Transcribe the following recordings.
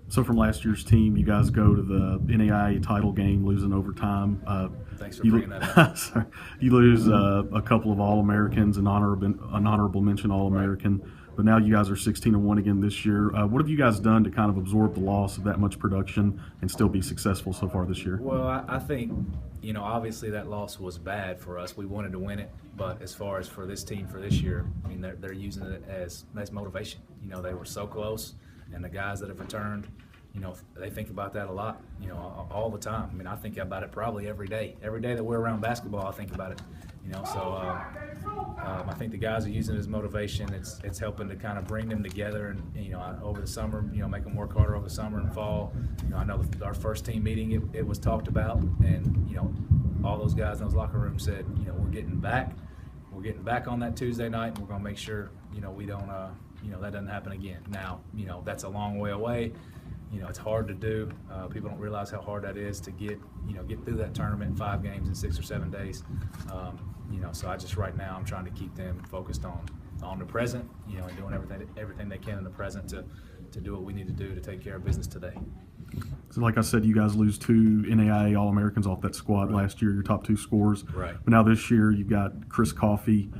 So from last year's team, you guys go to the NAIA title game, losing overtime. Thanks for bringing that up. Sorry, you lose a couple of All-Americans, an honorable mention All-American, right. But now you guys are 16-1 again this year. What have you guys done to kind of absorb the loss of that much production and still be successful so far this year? Well, I think, obviously that loss was bad for us. We wanted to win it, but as far as for this team for this year, I mean, they're using it as motivation. They were so close, and the guys that have returned, they think about that a lot, all the time. I mean, I think about it probably every day. Every day that we're around basketball, I think about it. I think the guys are using it as motivation. It's helping to kind of bring them together, and over the summer, make them work harder over the summer and fall. I know our first team meeting, it was talked about, and all those guys in those locker rooms said, we're getting back on that Tuesday night, and we're going to make sure, we don't, that doesn't happen again. Now, that's a long way away. It's hard to do. People don't realize how hard that is to get through that tournament in 5 games in 6 or 7 days. So right now I'm trying to keep them focused on the present, and doing everything they can in the present to do what we need to do to take care of business today. So like I said, you guys lose 2 NAIA All-Americans off that squad last year, your top 2 scorers. Right. But now this year you've got Chris Coffey,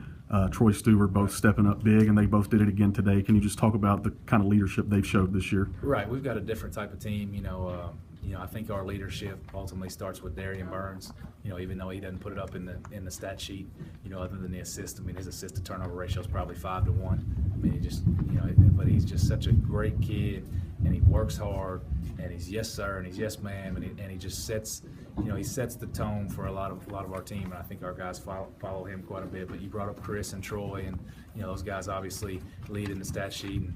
Troy Stewart both stepping up big, and they both did it again today. Can you just talk about the kind of leadership they've showed this year? Right. We've got a different type of team. I think our leadership ultimately starts with Darian Burns. Even though he doesn't put it up in the stat sheet, other than the assist. I mean, his assist to turnover ratio is probably 5 to 1. I mean, but he's just such a great kid, and he works hard, and he's yes sir, and he's yes ma'am, and he just sets, he sets the tone for a lot of our team, and I think our guys follow him quite a bit. But you brought up Chris and Troy, and those guys obviously lead in the stat sheet. And,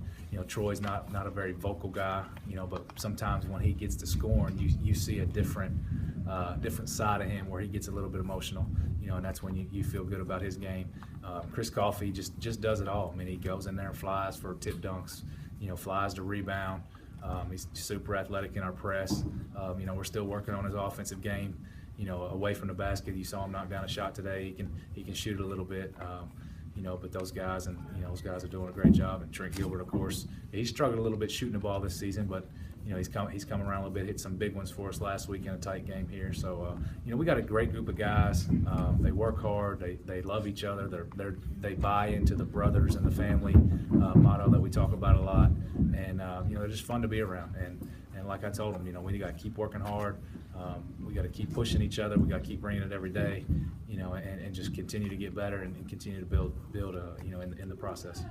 Troy's not a very vocal guy, but sometimes when he gets to scoring, you see a different side of him where he gets a little bit emotional, and that's when you feel good about his game. Chris Coffey just does it all. I mean, he goes in there and flies for tip dunks, flies to rebound. He's super athletic in our press. We're still working on his offensive game, away from the basket. You saw him knock down a shot today. He can shoot a little bit. But those guys are doing a great job. And Trent Gilbert, of course, he struggled a little bit shooting the ball this season, but he's coming around a little bit. Hit some big ones for us last week in a tight game here. So we got a great group of guys. They work hard. They love each other. They buy into the brothers and the family motto that we talk about a lot. And they're just fun to be around. And like I told them, we got to keep working hard. We got to keep pushing each other. We got to keep bringing it every day. And just continue to get better and continue to build in the process.